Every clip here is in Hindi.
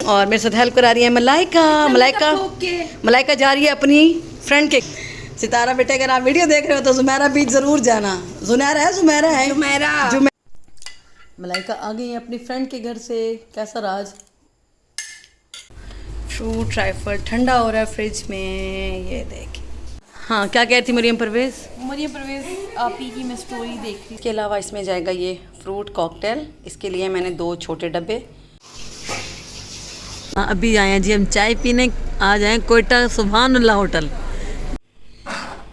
और मेरे साथ हेल्प करा रही है मलाइका। मलाइका जा रही है अपनी फ्रेंड के। सितारा बेटे अगर आप वीडियो देख रहे हो तो जुमेरा बीच ज़रूर जाना। जुमेरा है। मलाइका आ गई है अपनी फ्रेंड के घर से। कैसा राज फ्रूट ट्राइफल ठंडा हो रहा है फ्रिज में, ये देखिए। हाँ क्या कह रही थी मरियम परवेज़ आप ही की मैं स्टोरी देख रही। इसके अलावा इसमें जाएगा ये फ्रूट कॉकटेल। इसके लिए मैंने 2 छोटे डब्बे। अभी आए हैं जी हम चाय पीने, आ जाएं कोयटा सुभान अल्लाह होटल।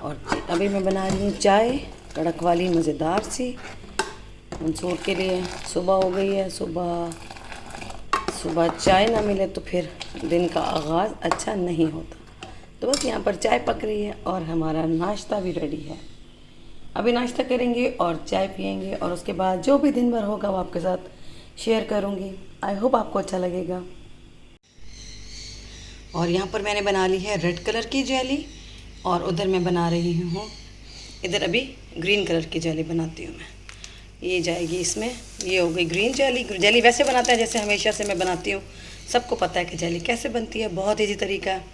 और अभी मैं बना रही हूँ चाय कड़क वाली मज़ेदार सी मंसूर के लिए। सुबह हो गई है, सुबह चाय ना मिले तो फिर दिन का आगाज़ अच्छा नहीं होता। तो बस यहाँ पर चाय पक रही है और हमारा नाश्ता भी रेडी है। अभी नाश्ता करेंगे और चाय पियेंगे और उसके बाद जो भी दिन भर होगा वो आपके साथ शेयर करूँगी। आई होप आपको अच्छा लगेगा। और यहाँ पर मैंने बना ली है रेड कलर की जेली और उधर मैं बना रही हूँ, इधर अभी ग्रीन कलर की जेली बनाती हूँ मैं। ये जाएगी इसमें। ये हो गई ग्रीन जेली। जेली वैसे बनाते हैं जैसे हमेशा से मैं बनाती हूँ। सबको पता है कि जेली कैसे बनती है, बहुत ईजी तरीका है।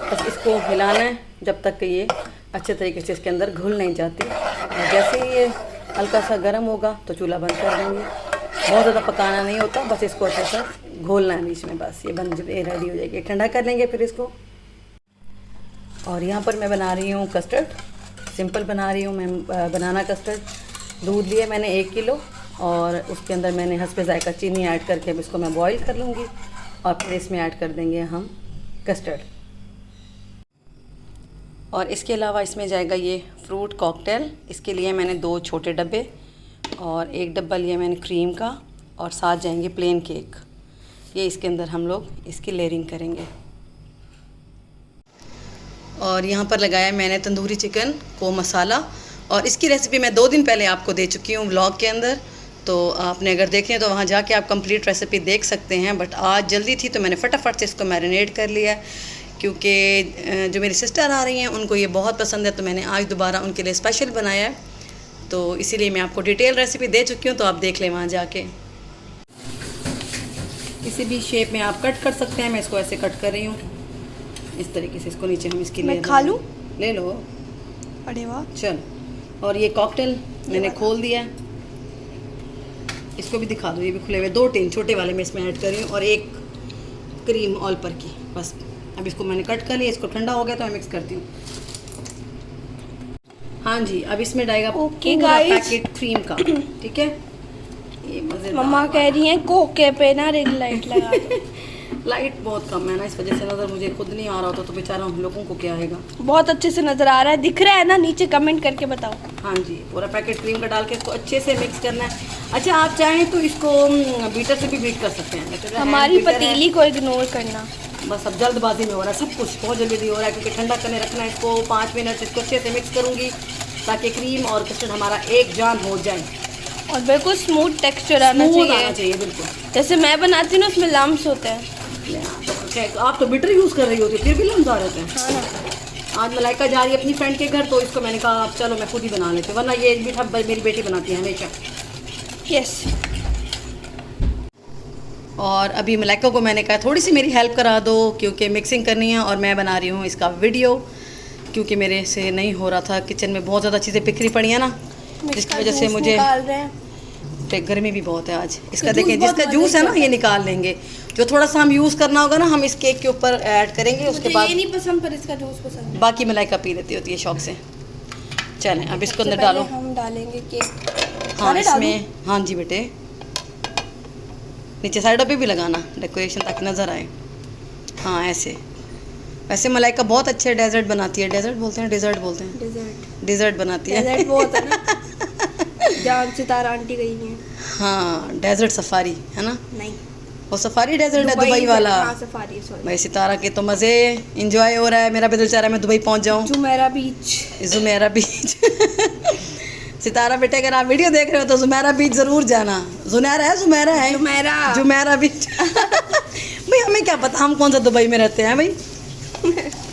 बस इसको हिलाना है जब तक कि ये अच्छे तरीके से इसके अंदर घुल नहीं जाती। और जैसे ही ये हल्का सा गर्म होगा तो चूल्हा बंद कर देंगे। बहुत ज़्यादा पकाना नहीं होता, बस इसको अच्छे से घोलना है बीच में। बस ये रेडी हो जाएगी। ठंडा कर लेंगे फिर इसको। और यहाँ पर मैं बना रही हूँ कस्टर्ड। सिंपल बना रही हूँ मैं बनाना कस्टर्ड। दूध लिया मैंने 1 किलो और उसके अंदर मैंने हस्बे जायका चीनी ऐड करके अब इसको मैं बॉईल कर लूँगी और फिर इसमें ऐड कर देंगे हम कस्टर्ड। और इसके अलावा इसमें जाएगा ये फ्रूट कॉकटेल। इसके लिए मैंने 2 छोटे डब्बे और 1 डब्बा लिया मैंने क्रीम का और साथ जाएंगे प्लेन केक। ये इसके अंदर हम लोग इसकी लेयरिंग करेंगे। और यहाँ पर लगाया मैंने तंदूरी चिकन को मसाला और इसकी रेसिपी मैं 2 दिन पहले आपको दे चुकी हूँ व्लॉग के अंदर। तो आपने अगर देखें तो वहाँ जाके आप कंप्लीट रेसिपी देख सकते हैं। बट आज जल्दी थी तो मैंने फटाफट से इसको मैरिनेट कर लिया क्योंकि जो मेरी सिस्टर आ रही हैं उनको ये बहुत पसंद है। तो मैंने आज दोबारा उनके लिए स्पेशल बनाया है। तो इसीलिए मैं आपको डिटेल रेसिपी दे चुकी हूँ, तो आप देख लें वहाँ जाके। किसी भी शेप में आप कट कर सकते हैं। मैं इसको ऐसे कट कर रही हूँ इस तरीके से। इसको नीचे हम इसके लिए खा लूँ? ले लो। अरे वाह चल। और ये कॉकटेल मैंने खोल दिया है। इसको भी दिखा दो, ये भी खुले हुए 2 टिन छोटे वाले मैं इसमें ऐड कर रही हूँ और 1 क्रीम ऑल पर की। बस अब इसको मैंने कट कर लिया। इसको ठंडा हो गया तो मैं मिक्स करती हूँ। हाँ जी, अब इसमें डालेगा पूरा पैकेट क्रीम का। ठीक है। ये मज़ेदार। मम्मा कह रही हैं कोके पे ना रिंग लाइट लगा दो। लाइट बहुत कम है ना, इस वजह से नज़र मुझे खुद नहीं आ रहा होता तो बेचारा हम लोगों को क्या आएगा। बहुत अच्छे से नज़र आ रहा है, दिख रहा है ना? नीचे कमेंट करके बताओ। हाँ जी, पूरा पैकेट क्रीम का डाल के इसको अच्छे से मिक्स करना है। अच्छा आप चाहें तो इसको बीटर से भी बीट कर सकते हैं। हमारी पतीली को इग्नोर करना। बस अब जल्दबाजी में हो रहा है सब कुछ, बहुत जल्दी हो रहा है क्योंकि ठंडा करने रखना है इसको 5 मिनट। इसको अच्छे से मिक्स करूँगी ताकि क्रीम और कस्टर्ड हमारा एक जान हो जाए और बिल्कुल स्मूथ टेक्सचर आना चाहिए। बिल्कुल जैसे मैं बनाती हूँ ना उसमें लम्स होते हैं। तो आप तो बिटर यूज़ कर रही होती फिर भी लम्स आ रहते हैं। हाँ ना। आज मलाइका जा रही है अपनी फ्रेंड के घर तो इसको मैंने कहा अब चलो मैं खुद ही बना लेती हूँ, वरना ये मीठा मेरी बेटी बनाती है हमेशा। यस। और अभी मलाइका को मैंने कहा थोड़ी सी मेरी हेल्प करा दो क्योंकि मिक्सिंग करनी है और मैं बना रही हूँ इसका वीडियो क्योंकि मेरे से नहीं हो रहा था। किचन में बहुत ज़्यादा चीज़ें बिखरी पड़ी हैं ना, जिसकी वजह से मुझे गर्मी भी बहुत है आज। इसका देखें जिसका जूस है ना ये निकाल लेंगे। जो थोड़ा सा हम यूज़ करना होगा ना हम इस केक के ऊपर ऐड करेंगे। उसके बाद ये नहीं पसंद पर इसका जूस पसंद है। बाकी मलाइका पी लेती होती है शौक से। चलें अब इसको अंदर डालो। हम डालेंगे केक। हाँ इसमें, हाँ जी बेटे, नीचे साइडों पे भी लगाना डेकोरेशन ताकि नज़र आए। हाँ ऐसे। वैसे मलाइका बहुत अच्छे डेजर्ट बनाती है। डेजर्ट बोलते हैं, डेजर्ट बोलते हैं, डेजर्ट बनाती है। डेजर्ट बहुत है ना। जहाँ सितारा आंटी गई है। हाँ डेजर्ट सफारी है ना। नहीं वो सफारी डेजर्ट है दुबई वाला। हाँ सफारी, सॉरी। भाई सितारा के तो मज़े इंजॉय हो रहा है। मेरा भी दिल चाह रहा है मैं दुबई पहुंच जाऊं। Jumeirah beach. सितारा बेटे अगर आप वीडियो देख रहे हो तो जुमेरा बीच ज़रूर जाना। Jumeirah beach. भाई हमें क्या पता हम कौन सा दुबई में रहते हैं भाई।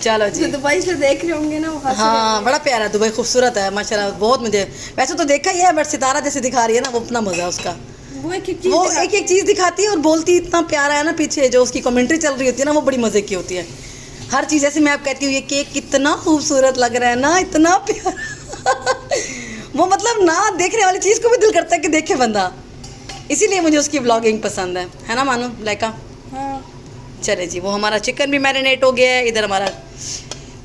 चलो जी। तो दुबई से देख रहे होंगे ना वो। हाँ बड़ा प्यारा दुबई, खूबसूरत है माशाल्लाह। बहुत मुझे वैसे तो देखा ही है बट सितारा जैसे दिखा रही है ना वो अपना मज़ा है उसका। वो एक एक चीज़ दिखाती है और बोलती इतना प्यारा है ना, पीछे जो उसकी कमेंट्री चल रही होती है ना, वो बड़ी मज़े की होती है। हर चीज़ ऐसे मैं आप कहती हूँ ये केक कितना खूबसूरत लग रहा है ना, इतना प्यारा वो मतलब ना देखने वाली चीज़ को भी दिल करता है कि देखे बंदा, इसीलिए मुझे उसकी व्लॉगिंग पसंद है ना मानो लाइका। हाँ। चले जी, वो हमारा चिकन भी मैरिनेट हो गया है, इधर हमारा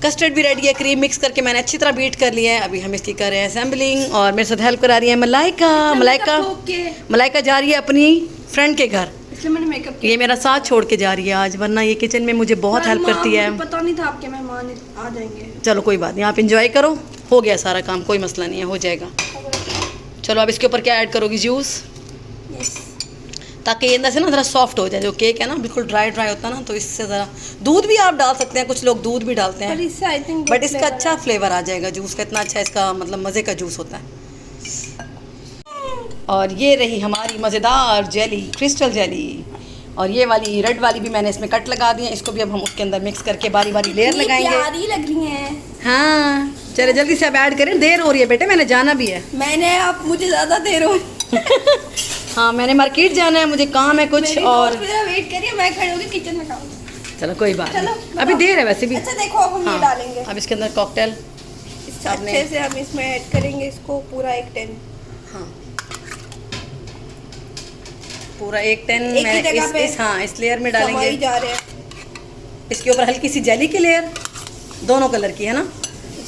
कस्टर्ड भी रेडी है, क्रीम मिक्स करके मैंने अच्छी तरह बीट कर लिया है। अभी हम इसकी कर रहे हैं असेंबलिंग और मेरे साथ हेल्प करा रही है मलाइका जा रही है अपनी फ्रेंड के घर, इसलिए मैंने मेकअप किया। ये मेरा साथ छोड़ के जा रही है आज, वरना ये किचन में मुझे बहुत हेल्प करती है। पता नहीं था आपके मेहमान आ जाएंगे। चलो कोई बात नहीं, आप इंजॉय करो, हो गया सारा काम, कोई मसला नहीं है, हो जाएगा। चलो अब इसके ऊपर क्या ऐड करोगी? जूस, ताकि ये अंदर से ना ज़रा सॉफ्ट हो जाए। जो केक है ना बिल्कुल ड्राई होता है ना, तो इससे ज़रा दूध भी आप डाल सकते हैं, कुछ लोग दूध भी डालते हैं, इससे आई थिंक बट इसका अच्छा फ्लेवर आ जाएगा जूस का, इतना अच्छा इसका मतलब मज़े का जूस होता है। और ये रही हमारी मज़ेदार जेली, क्रिस्टल जेली, और ये वाली रेड वाली भी मैंने इसमें कट लगा दिए। इसको भी अब हम उसके अंदर मिक्स करके बारी बारी लेयर लगाएंगे। प्यारी लग रही हैं। हाँ चले जल्दी से अब ऐड करें, देर हो रही है बेटे, मैंने जाना भी है। मैंने आप मुझे ज़्यादा देर हो हाँ मैंने मार्केट जाना है, मुझे काम है कुछ, और वेट करिए, मैं खड़ी होगी किचन में काम। चलो कोई बात नहीं, अभी देर है वैसे भी। अच्छा देखो अब हम ये डालेंगे, अब इसके अंदर कॉकटेल अच्छे से हम इसमें ऐड करेंगे इसको पूरा एक 10। हाँ पूरा एक 10 मैंने इस लेयर में डालेंगे। जा रहे हैं इसके ऊपर हल्की सी जेली की लेयर, दोनों कलर की है ना,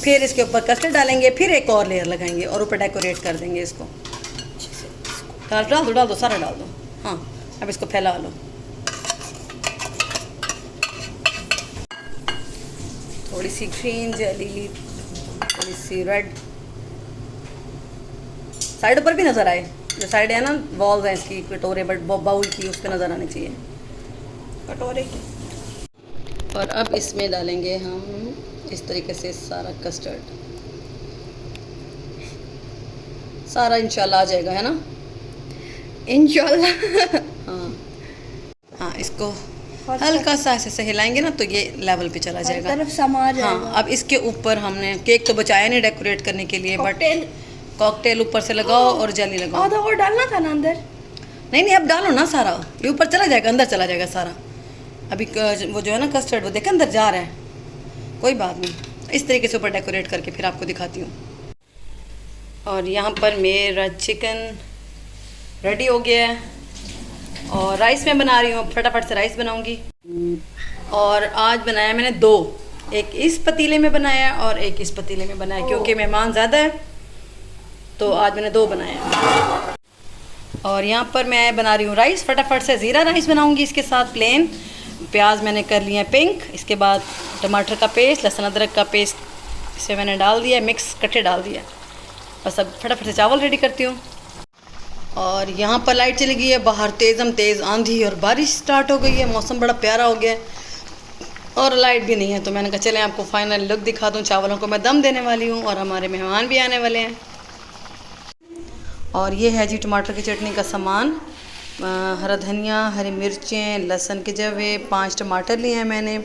फिर इसके ऊपर कस्टर्ड डालेंगे, फिर एक और लेयर लगाएंगे और ऊपर डेकोरेट कर देंगे इसको। डाल दो सारा डाल दो। हाँ अब इसको फैला लो, थोड़ी सी ग्रीन जेली, थोड़ी सी रेड, साइड ऊपर भी नज़र आए, जो साइड है ना वॉल्स हैं इसकी, कटोरे बट बाउल की, उस पर नज़र आनी चाहिए कटोरे की। और अब इसमें डालेंगे हम इस तरीके से सारा कस्टर्ड, सारा इंशाल्लाह आ जाएगा, है ना इंशाल्लाह। हाँ इसको हल्का सा ऐसे हिलाएंगे ना तो ये लेवल पे चला जाएगा, तरफ समा जाएगा। हाँ अब इसके ऊपर हमने केक तो बचाया नहीं डेकोरेट करने के लिए, बट कॉकटेल ऊपर से लगाओ और जेली लगाओ। आधा और डालना था ना अंदर। नहीं अब डालो ना सारा, ये ऊपर चला जाएगा, अंदर चला जाएगा सारा। अभी वो जो है ना कस्टर्ड, वो देखे अंदर जा रहा है, कोई बात नहीं, इस तरीके से ऊपर डेकोरेट करके फिर आपको दिखाती हूँ। और यहाँ पर मेरा चिकन रेडी हो गया है और राइस मैं बना रही हूँ, फटाफट से राइस बनाऊँगी। और आज बनाया मैंने 2, एक इस पतीले में बनाया और एक इस पतीले में बनाया, क्योंकि मेहमान ज़्यादा है तो आज मैंने 2 बनाया। और यहाँ पर मैं बना रही हूँ राइस, फटाफट से ज़ीरा राइस बनाऊँगी इसके साथ प्लेन। प्याज मैंने कर लिया है पिंक, इसके बाद टमाटर का पेस्ट, लहसुन अदरक का पेस्ट इसे मैंने डाल दिया, मिक्स कट्टे डाल दिया। बस अब फटाफट से चावल रेडी करती हूँ। और यहाँ पर लाइट चली गई है, बाहर तेज़ आंधी और बारिश स्टार्ट हो गई है, मौसम बड़ा प्यारा हो गया है और लाइट भी नहीं है, तो मैंने कहा चलें आपको फाइनल लुक दिखा दूँ। चावलों को मैं दम देने वाली हूँ और हमारे मेहमान भी आने वाले हैं। और ये है जी टमाटर की चटनी का सामान, हरा धनिया, हरी मिर्चें, लहसुन के जवे, 5 टमाटर लिए हैं मैंने,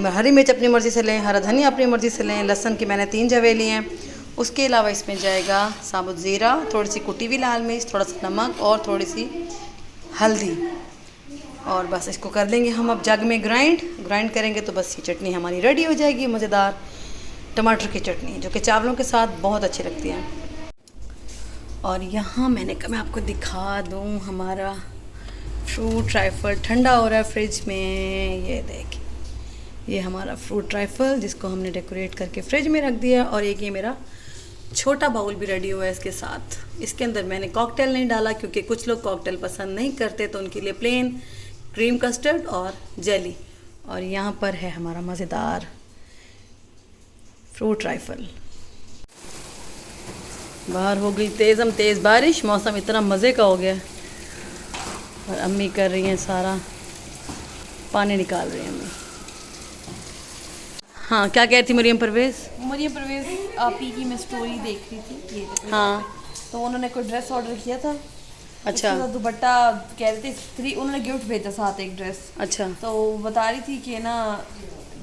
हरी मिर्च अपनी मर्ज़ी से लें, हरा धनिया अपनी मर्ज़ी से लें, लहसुन की मैंने 3 जवे लिए हैं। उसके अलावा इसमें जाएगा साबुत ज़ीरा, थोड़ी सी कुटी हुई लाल मिर्च, थोड़ा सा नमक और थोड़ी सी हल्दी। और बस इसको कर लेंगे हम अब जग में ग्राइंड करेंगे तो बस ये चटनी हमारी रेडी हो जाएगी, मज़ेदार टमाटर की चटनी, जो कि चावलों के साथ बहुत अच्छी लगती है। और यहाँ मैंने कहा मैं आपको दिखा दूँ, हमारा फ्रूट ट्राइफल ठंडा हो रहा है फ्रिज में, ये देखिए, ये हमारा फ्रूट ट्राइफल जिसको हमने डेकोरेट करके फ्रिज में रख दिया। और एक ये मेरा छोटा बाउल भी रेडी हुआ है इसके साथ। इसके अंदर मैंने कॉकटेल नहीं डाला क्योंकि कुछ लोग कॉकटेल पसंद नहीं करते, तो उनके लिए प्लेन क्रीम कस्टर्ड और जेली। और यहाँ पर है हमारा मज़ेदार फ्रूट ट्राइफल। बाहर हो गई तेज़ बारिश, मौसम इतना मज़े का हो गया और अम्मी कर रही हैं सारा पानी निकाल रही हैं अम्मी। हाँ क्या कह रही थी मरियम परवेज़? मरियम परवेज़ आप ही की मैं स्टोरी देख रही थी, ये हाँ तो उन्होंने कोई ड्रेस ऑर्डर किया था, अच्छा दुपट्टा कह रहे थे 3, उन्होंने गिफ्ट भेजा साथ एक ड्रेस। अच्छा, तो बता रही थी कि ना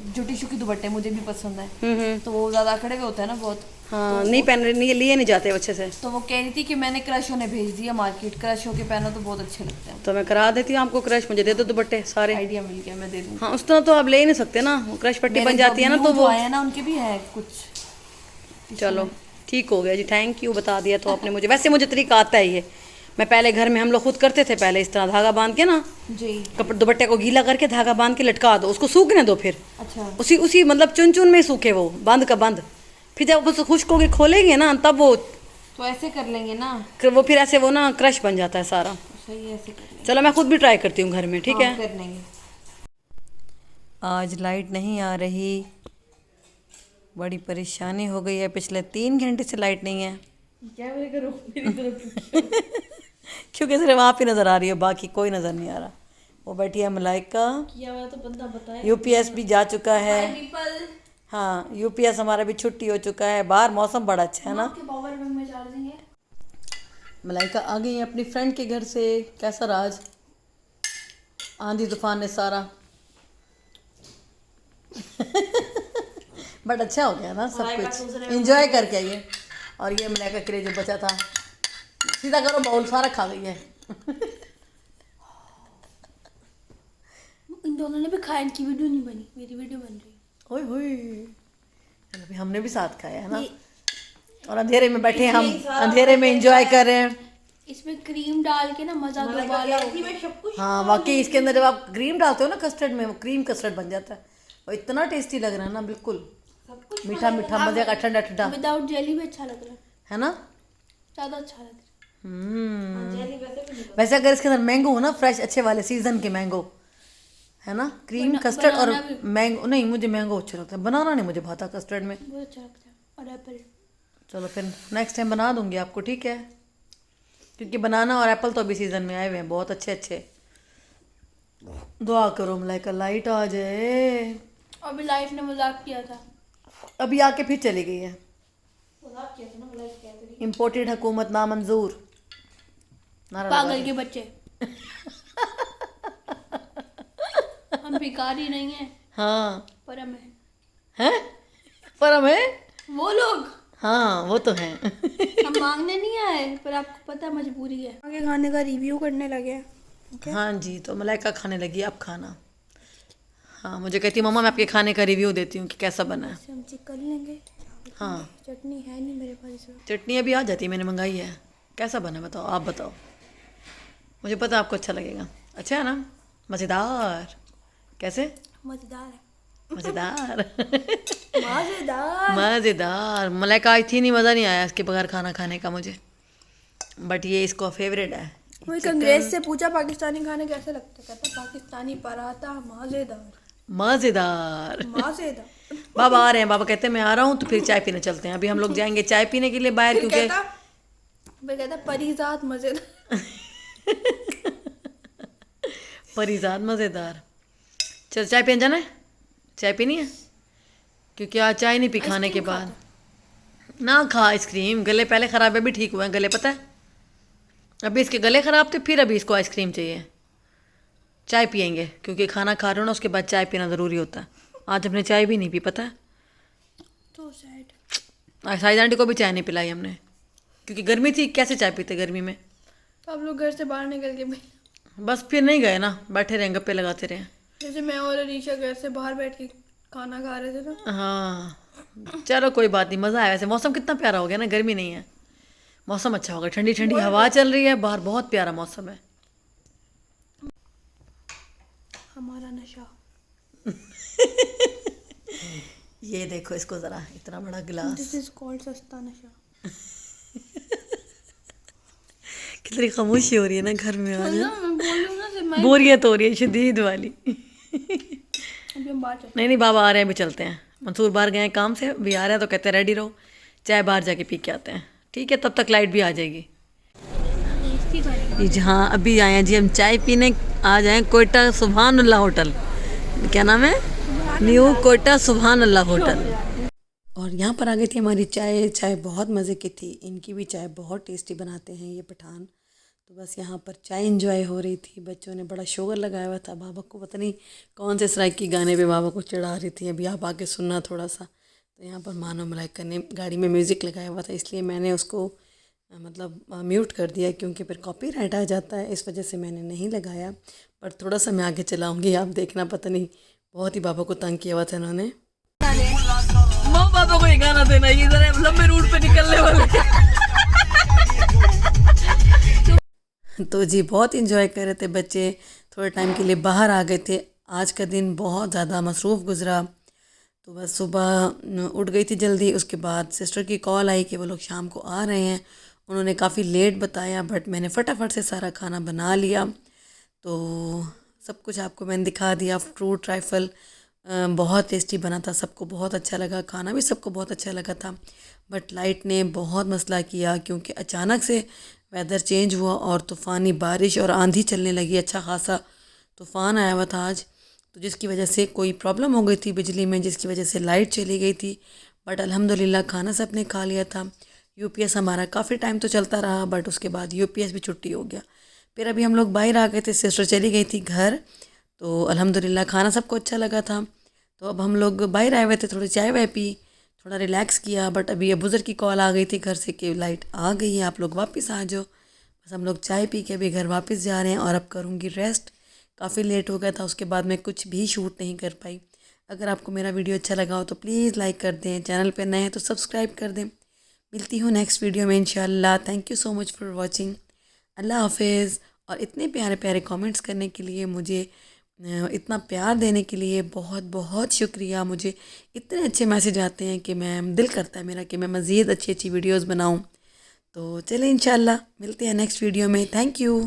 जो टिश्यू के दुपट्टे मुझे भी पसंद है, तो वो ज्यादा अकड़े हुए होते हैं ना बहुत। हाँ नहीं पहन नहीं लिए नहीं जाते अच्छे से। तो वो कह रही थी कि मैंने क्रशो ने भेज दिया मार्केट, क्रशो के पहनो तो बहुत अच्छे लगते हैं। तो मैं करा देती हूँ आपको क्रश, मुझे दे दो दुपट्टे सारे। आइडिया मिल गया, मैं दे दूँ। हाँ उस तरह तो आप ले ही नहीं सकते ना, क्रश पट्टी बन जाती है ना, तो वो आया ना उनके भी है कुछ। चलो ठीक हो गया जी, थैंक यू, बता दिया तो आपने मुझे। वैसे मुझे तरीका आता है ये, मैं पहले घर में हम लोग खुद करते थे पहले, इस तरह धागा बांध के ना जी, कपड़े दुपट्टे को गीला करके धागा बांध के लटका दो, उसको सूखने दो, फिर अच्छा उसी उसी मतलब चुन चुन में सूखे वो बंद का बंद। फिर जब उसको खुश्क होके खोलेंगे ना तब वो तो ऐसे कर लेंगे ना, वो फिर ऐसे वो ना क्रश बन जाता है सारा। सही है, ऐसे कर लेंगे। चलो मैं खुद भी ट्राई करती हूँ घर में, ठीक है। कर लेंगे। आज लाइट नहीं आ रही, बड़ी परेशानी हो गई है, पिछले 3 घंटे से लाइट नहीं है। क्या मैं करूँ, मेरी तरफ क्योंकि सिर्फ आप ही नज़र आ रही हो, बाकी कोई नज़र नहीं आ रहा। वो बैठी है मलाइका, किया हुआ तो बंदा बताए। यूपीएस भी जा चुका है। हाँ यूपीएस हमारा भी छुट्टी हो चुका है, बाहर मौसम बड़ा अच्छा है ना। पावर बैंक में चार्जिंग है। मलाइका आ गई है अपनी फ्रेंड के घर से। कैसा राज, आंधी तूफान ने सारा बट अच्छा हो गया ना सब कुछ, एंजॉय करके आई है। और ये मलाइका के लिए जो बचा था, सीधा करो बाउल, सारा खा गई है। इन दोनों ने भी खाया, इनकी वीडियो नहीं बनी, मेरी वीडियो बन रही है। ओए होए, चलो अभी हमने भी साथ खाया है ना, और अंधेरे में बैठे हम, अंधेरे में एंजॉय कर रहे हैं। इसमें क्रीम डाल के ना मजा दोबारा हो गया। हाँ वाकई इसके अंदर जब आप क्रीम डालते हो ना कस्टर्ड में, वो क्रीम कस्टर्ड बन जाता है और इतना टेस्टी लग रहा है ना, बिल्कुल मीठा मीठा मजे का, ठंडा ठंडा विदाउट जेली भी अच्छा लग रहा है ना। ज्यादा अच्छा लग रहा वैसे अगर इसके अंदर मैंगो हो ना, फ्रेश अच्छे वाले सीजन के मैंगो है ना, क्रीम कस्टर्ड और मैंगो, नहीं मुझे मैंगो अच्छा लगता है, बनाना नहीं मुझे भाता कस्टर्ड में, बहुत अच्छा लगता है। और एप्पल, चलो फिर नेक्स्ट टाइम बना दूंगी आपको, ठीक है, क्योंकि बनाना और एप्पल तो अभी सीजन में आए हुए हैं बहुत अच्छे अच्छे। दुआ करो मलाइका लाइट आ जाए। अभी लाइट ने मजाक किया था, अभी आके फिर चली गई है। मजाक किया था ना, लाइट कहते रही। इम्पोर्टेड हुकूमत नामंजूर, नारा पागल के बच्चे। हम भिखारी नहीं है, हाँ पर हम है। हैं, पर हम है, वो लोग हाँ वो तो हैं। हम मांगने नहीं आए, पर आपको पता मजबूरी है। आगे खाने का रिव्यू करने लगे हैं। हाँ जी, तो मलाइका खाने लगी अब खाना। हाँ मुझे कहती मम्मा मैं आपके खाने का रिव्यू देती हूँ कि कैसा बना है। हम चेक कर लेंगे। हाँ चटनी है नहीं मेरे पास इसमें। चटनी अभी आ जाती है, मैंने मंगाई है। कैसा बना बताओ, आप बताओ, मुझे पता है आपको अच्छा लगेगा। अच्छा है ना, मज़ेदार, कैसे मजेदार है, मज़ेदार मजेदार मज़ेदार। मलाइका आई थी नहीं, मज़ा नहीं आया इसके बगैर खाना खाने का मुझे, बट ये इसको फेवरेट है। वही अंग्रेज से पूछा पाकिस्तानी खाने कैसे लगता, कहता पाकिस्तानी पराठा मजेदार मज़ेदार। मजेदार। बाबा आ रहे हैं, बाबा कहते हैं मैं आ रहा हूँ, तो फिर चाय पीने चलते हैं। अभी हम लोग जाएंगे चाय पीने के लिए बाहर, क्योंकि कहता परिजात मजेदार। परिजात मज़ेदार। चल चाय पीने जाना है, चाय पीनी है, क्योंकि आज चाय नहीं पी खाने के बाद। ना खा आइसक्रीम, गले पहले ख़राब है, अभी ठीक हुए हैं गले, पता है अभी इसके गले ख़राब थे, फिर अभी इसको आइसक्रीम चाहिए। चाय पियेंगे क्योंकि खाना खा रहे हो ना, उसके बाद चाय पीना ज़रूरी होता है। आज हमने चाय भी नहीं पी, पता है, तो सैड। साइड आंटी को भी चाय नहीं पिलाई हमने, क्योंकि गर्मी थी, कैसे चाय पीते गर्मी में। तो आप लोग घर से बाहर निकल के बस फिर नहीं गए ना, बैठे रहे गप्पे लगाते रहे। जैसे मैं और अरीशा घर से बाहर बैठ के खाना खा रहे थे ना। हाँ चलो कोई बात नहीं, मज़ा आया। वैसे मौसम कितना प्यारा हो गया ना, गर्मी नहीं है, मौसम अच्छा होगा, ठंडी ठंडी हवा चल रही है बाहर, बहुत प्यारा मौसम है। हमारा नशा। ये देखो इसको ज़रा, इतना बड़ा गिलास, दिस इज कॉल्ड सस्ता नशा। कितनी खामोशी हो रही है ना घर में आज, मैं बोल रही हूँ ना, मैं बोरियत हो रही है शदीद वाली। अभी हम बाहर चलते नहीं नहीं बाबा आ रहे हैं, अभी चलते हैं। मंसूर बाहर गए हैं काम से, अभी आ रहे हैं तो कहते हैं रेडी रहो, चाय बाहर जाके पी के आते हैं, ठीक है, तब तक लाइट भी आ जाएगी। ये जहाँ अभी आए हैं जी हम चाय पीने, आ जाए कोयटा सुभान-अल्लाह होटल, क्या नाम है, न्यू कोयटा सुभान-अल्लाह होटल। और यहाँ पर आ गई थी हमारी चाय, चाय बहुत मज़े की थी, इनकी भी चाय बहुत टेस्टी बनाते हैं ये पठान, तो बस यहाँ पर चाय एंजॉय हो रही थी। बच्चों ने बड़ा शोर लगाया हुआ था। बाबा को पता नहीं कौन से सराय की गाने पे बाबा को चढ़ा रही थी, अभी आप आके सुनना थोड़ा सा। तो यहाँ पर मानो मलाइका ने गाड़ी में म्यूज़िक लगाया हुआ था, इसलिए मैंने उसको मतलब म्यूट कर दिया, क्योंकि फिर कॉपीराइट आ जाता है, इस वजह से मैंने नहीं लगाया। पर थोड़ा सा मैं आगे चलाऊँगी, आप देखना। पता नहीं बहुत ही बाबा को तंग किया हुआ था इन्होंने। माँ पापा को ये गाना देना, ये जरा लंबे रूट पे निकलने वाले। तो जी बहुत इंजॉय कर रहे थे बच्चे। थोड़े टाइम के लिए बाहर आ गए थे। आज का दिन बहुत ज़्यादा मसरूफ़ गुजरा। तो बस सुबह उठ गई थी जल्दी। उसके बाद सिस्टर की कॉल आई कि वो लोग शाम को आ रहे हैं। उन्होंने काफ़ी लेट बताया, बट मैंने फटाफट से सारा खाना बना लिया। तो सब कुछ आपको मैंने दिखा दिया। फ्रूट ट्राइफल बहुत टेस्टी बना था, सबको बहुत अच्छा लगा। खाना भी सबको बहुत अच्छा लगा था। बट लाइट ने बहुत मसला किया, क्योंकि अचानक से वेदर चेंज हुआ और तूफ़ानी बारिश और आंधी चलने लगी। अच्छा खासा तूफ़ान आया हुआ था आज, तो जिसकी वजह से कोई प्रॉब्लम हो गई थी बिजली में, जिसकी वजह से लाइट चली गई थी। बट अल्हम्दुलिल्लाह खाना सबने खा लिया था। यूपीएस हमारा काफ़ी टाइम तो चलता रहा, बट उसके बाद यूपीएस भी छुट्टी हो गया। फिर अभी हम लोग बाहर आ गए थे, सिस्टर चली गई थी घर। तो अल्हम्दुलिल्लाह खाना सबको अच्छा लगा था। तो अब हम लोग बाहर आए हुए थे, थोड़ी चाय वाय पी, थोड़ा रिलैक्स किया। बट अभी अबूज़र की कॉल आ गई थी घर से कि लाइट आ गई है, आप लोग वापस आ जाओ। बस हम लोग चाय पी के अभी घर वापस जा रहे हैं और अब करूँगी रेस्ट। काफ़ी लेट हो गया था, उसके बाद मैं कुछ भी शूट नहीं कर पाई। अगर आपको मेरा वीडियो अच्छा लगा हो तो प्लीज़ लाइक कर दें, चैनल पे नए हैं तो सब्सक्राइब कर दें। मिलती हूँ नेक्स्ट वीडियो में इंशाल्लाह। Thank you so much for watching. अल्लाह हाफिज़। और इतने प्यारे प्यारे कमेंट्स करने के लिए, मुझे इतना प्यार देने के लिए बहुत बहुत शुक्रिया। मुझे इतने अच्छे मैसेज आते हैं कि मैं दिल करता है मेरा कि मैं मज़ीद अच्छी अच्छी वीडियोस बनाऊं। तो चलें इंशाल्लाह मिलते हैं नेक्स्ट वीडियो में। Thank you.